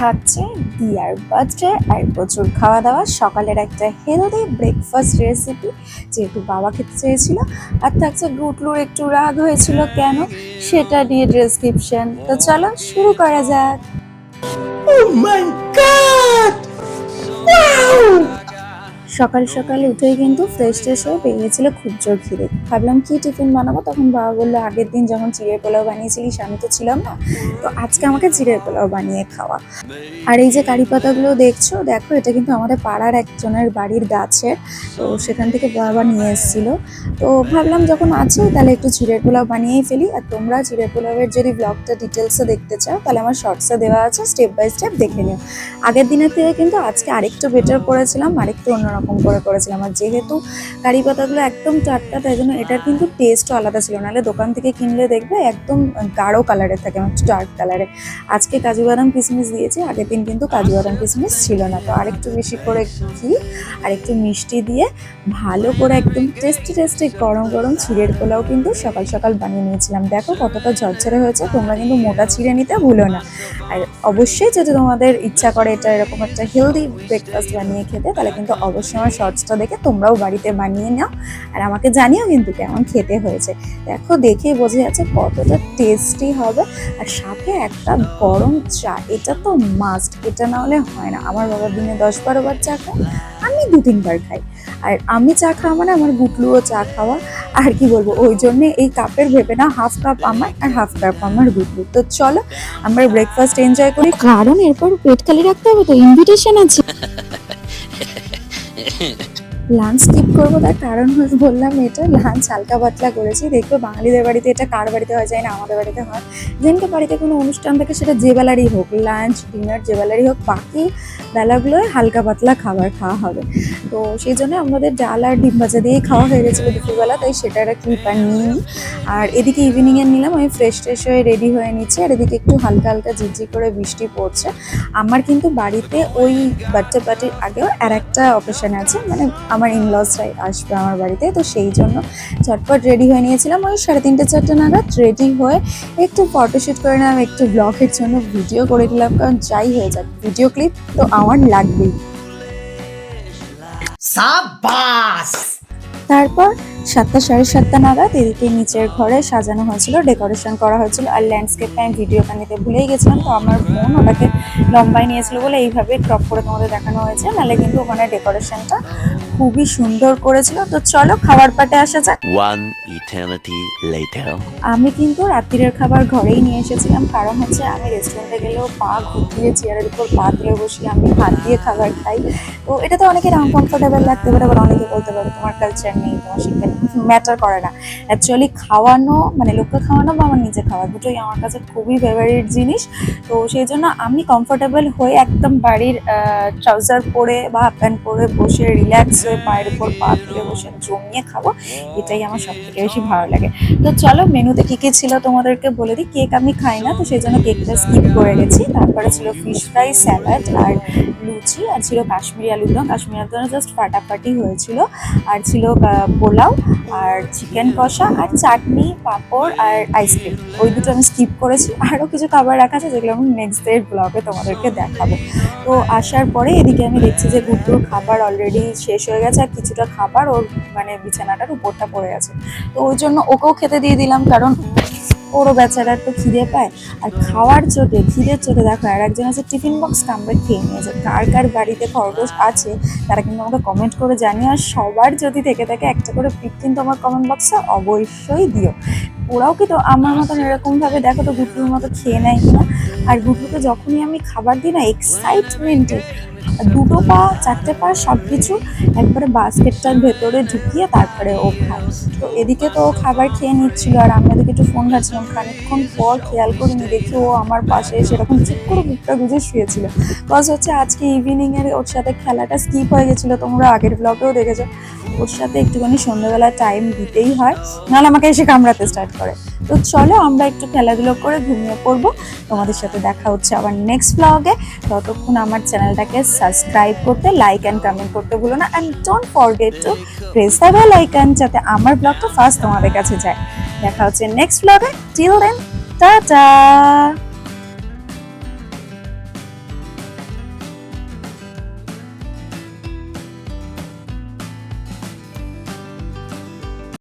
থাকছে দিয়ার বার্থডে আর প্রচুর খাওয়া দাওয়া, সকালের একটা হেলদি ব্রেকফাস্ট রেসিপি যেহেতু বাবা খেতে চেয়েছিল, আর থাকছে গুটলুর একটু রাগ হয়েছিল কেন সেটা নিয়ে ডেসক্রিপশন। তো চলো শুরু করা যাক। Oh my God! Wow! সকাল সকাল উঠেই কিন্তু ফ্রেশ হয়ে বেরিয়েছিল, খুব জোর খিদে। ভাবলাম কি টিফিন বানাবো, তখন বাবা বললো আগের দিন যখন চিড়ের পোলাও বানিয়েছিলিস আমি তো ছিলাম না, তো আজকে আমাকে চিড়ের পোলাও বানিয়ে খাওয়া। আর এই যে কারি পাতাগুলো দেখো, এটা কিন্তু আমাদের পাড়ার একজনের বাড়ির গাছের, তো সেখান থেকে বাবা নিয়ে এসেছিল। তো ভাবলাম যখন আছে তাহলে একটু চিড়ের পোলাও বানিয়েই ফেলি। আর তোমরা চিড়ের পোলাওয়ের যদি ব্লগটা ডিটেলসে দেখতে চাও তাহলে আমার শর্টসে দেওয়া আছে, স্টেপ বাই স্টেপ দেখে নিও। আগের দিনের থেকে কিন্তু আজকে আরেকটু বেটার করেছিলাম, আরেকটু অন্যরকম করে করেছিলাম। আর যেহেতু কারি পাতাগুলো একদম টাটকা, তাই জন্য এটার কিন্তু টেস্টও আলাদা ছিল। নাহলে দোকান থেকে কিনলে দেখবে একদম গাঢ় কালারের থাকে, একটু ডার্ক কালারের। আজকে কাজু বাদাম কিশমিশ দিয়েছি, আগের দিন কিন্তু কাজু বাদাম কিশমিশ ছিল না। তো আরেকটু বেশি করে ঘি আর একটু মিষ্টি দিয়ে ভালো করে একদম টেস্টি গরম গরম চিড়ের পোলাও কিন্তু সকাল সকাল বানিয়ে নিয়েছিলাম। দেখো কতটা ঝরঝরে হয়েছে। তোমরা কিন্তু মোটা চিড়ে নিতে ভুলো না। আর অবশ্যই যদি তোমাদের ইচ্ছা করে এটা এরকম একটা হেলদি ব্রেকফাস্ট বানিয়ে খেতে, তাহলে কিন্তু অবশ্যই আমার শর্টসটা দেখে তোমরাও বাড়িতে বানিয়ে নাও, আর আমাকে জানিও কিন্তু কেমন খেতে হয়েছে। দেখো দেখেই বোঝা যাচ্ছে কতটা টেস্টি হবে। আর সাথে একটা গরম চা, এটা তো মাস্ট, এটা না হলে হয় না। আমার বাবা দিনে 10-12 বার চা খায়, আমি 2-3 বার খাই। আর আমি চা খাওয়া মানে আমার গুটলুও চা খাওয়া। আর কি বলবো, ওই জন্যে এই কাপের ভেবে না, হাফ কাপ আমার আর হাফ কাপ আমার গুটলু। তো চলো আমরা ব্রেকফাস্ট এনজয় করি, কারণ এরপর পেট খালি রাখতে হবে, তো ইনভিটেশন আছে। লাঞ্চ স্কিপ করবো, তার কারণ বললাম এটা লাঞ্চ হালকা পাতলা করেছি। দেখবো বাঙালিদের বাড়িতে এটা কার বাড়িতে হয় যায় না, আমাদের বাড়িতে হয়। যেদিনকে বাড়িতে কোনো অনুষ্ঠান থাকে সেটা যে বেলারই হোক, লাঞ্চ ডিনার যে বেলারই হোক, বাকি বেলাগুলোয় হালকা পাতলা খাবার খাওয়া হবে। তো সেই জন্য আমাদের ডাল আর ডিম ভাজা দিয়েই খাওয়া হয়ে গেছিলো দুপুরবেলা, তাই সেটা একটা ক্লিপ আর নিয়ে নিই। আর এদিকে ইভিনিংয়ে নিলাম, আমি ফ্রেশ হয়ে রেডি হয়ে নিচ্ছি। আর এদিকে একটু হালকা ঝিরঝির করে বৃষ্টি পড়ছে। আমার কিন্তু বাড়িতে ওই বার্থডে পার্টির আগেও আর একটা অকেশন আছে, মানে আমার ইনলসরাই আসবে আমার বাড়িতে, তো সেই জন্য ঝটপট রেডি হয়ে নিয়েছিলাম। ওই 3:30-4টে নাগাদ রেডি হয়ে একটু ফটোশ্যুট করে নিলাম, একটু ব্লগের জন্য ভিডিও করে নিলাম, কারণ যাই হয়ে যাক ভিডিও ক্লিপ তো আমার লাগবেই। সাবাস! তারপর 7টা-7:30 নাগাদ এদিকে নিচের ঘরে সাজানো হয়েছিল, ডেকোরেশন করা হয়েছিল। আর ল্যান্ডস্কেপটা আমি ভিডিওটা নিতে ভুলেই গেছিলাম, তো আমার বোন ওটাকে লম্বায় নিয়েছিল বলে এইভাবে ক্রপ করে তোমাদের দেখানো হয়েছে, নাহলে কিন্তু ওখানে ডেকোরেশনটা খুবই সুন্দর করেছিল। তো চলো খাবার পাটে আসা যাক। One eternity later. আমি কিন্তু রাত্রিরের খাবার ঘরেই নিয়ে এসেছিলাম, কারণ হচ্ছে আমি রেস্টুরেন্টে গেলেও পা ঘুরিয়ে চেয়ারের উপর পা তুলে বসি, আমি হাত দিয়ে খাবার খাই। তো এটা তো অনেকের আনকমফোর্টেবল লাগতে পারে, আবার অনেকে বলতে পারে তোমার কালচার নেই, তোমার শিক্ষা নেই। ম্যাটার করে না। অ্যাকচুয়ালি খাওয়ানো মানে লোককে খাওয়ানো বা আমার নিজে খাওয়া, দুটোই আমার কাছে খুবই ফেভারিট জিনিস। তো সেই জন্য আমি কমফোর্টেবল হয়ে একদম বাড়ির ট্রাউজার পরে বা হাফ প্যান্ট পরে বসে রিল্যাক্স হয়ে পায়ের উপর পা তুলে বসে জমিয়ে খাবো, এটাই আমার সব থেকে বেশি ভালো লাগে। তো চলো মেনুতে কী ছিল তোমাদেরকে বলে দিই। কেক আমি খাই না, তো সেই জন্য কেকটা স্কিপ করে গেছি। তারপরে ছিল ফিশ ফ্রাই, স্যালাড আর লুচি, আর ছিল কাশ্মীরি আলুর দম। কাশ্মীরি আলুর দম জাস্ট ফাটাফাটি হয়েছিল। আর ছিল পোলাও আর চিকেন কষা আর চাটনি, পাঁপড় আর আইসক্রিম। ওই দুটো আমি স্কিপ করেছি। আরও কিছু খাবার রাখা আছে যেগুলো আমি নেক্সট ডের ব্লগে তোমাদেরকে দেখাবো। তো আসার পরে এদিকে আমি দেখছি যে গুড্ডুর খাবার অলরেডি শেষ হয়ে গেছে, আর কিছুটা খাবার ওর মানে বিছানাটার উপরটা পড়ে আছে। তো ওই জন্য ওকেও খেতে দিয়ে দিলাম, কারণ ওরও বেচারার তো খিদে পায়। আর খাওয়ার চোটে, খিদের চোটে দেখো আর একজন আছে টিফিন বক্স কামড়ে খেয়ে নিয়েছে। কার বাড়িতে খরগোশ আছে তারা কিন্তু আমাকে কমেন্ট করে জানিও। আর সবার যদি থেকে থাকে একটা করে পিক কিন্তু আমার কমেন্ট বক্সে অবশ্যই দিও। ওরাও কিন্তু আমার মতন এরকমভাবে দেখো তো গুটলুর মতো খেয়ে নেয় কিনা। আর গুটলুকে যখনই আমি খাবার দিই না, এক্সাইটমেন্টে 2টো পা 4টে পা সব কিছু একবারে বাস্কেটটার ভেতরে ঢুকিয়ে তারপরে ও খায়। তো এদিকে তো ও খাবার খেয়ে নিচ্ছিল, আর আমি ওদিকে একটু ফোন ঘাটছিলাম। খানিকক্ষণ পর খেয়াল করিনি, দেখি ও আমার পাশে সেরকম চুপ করে বুকটা গুজে শুয়েছিল। কজ হচ্ছে আজকে ইভিনিংয়ের ওর সাথে খেলাটা স্কিপ হয়ে গেছিলো, তোমরা আগের ব্লগেও দেখেছো। ওর সাথে একটুখানি সন্ধ্যাবেলা টাইম দিতেই হয়, নাহলে আমাকে এসে কামড়াতে স্টার্ট করে। তো চলো আমরা একটু খেলাধুলো করে ঘুমিয়ে পড়বো। তোমাদের সাথে দেখা হচ্ছে আবার নেক্সট ব্লগে। ততক্ষণ আমার চ্যানেলটাকে সাবস্ক্রাইব করতে, লাইক অ্যান্ড কমেন্ট করতে ভুলো না। And don't forget to press the bell icon, যাতে আমার ব্লগটা ফার্স্ট তোমাদের কাছে যায়। দেখা হচ্ছে নেক্সট ব্লগে। Till then, tata.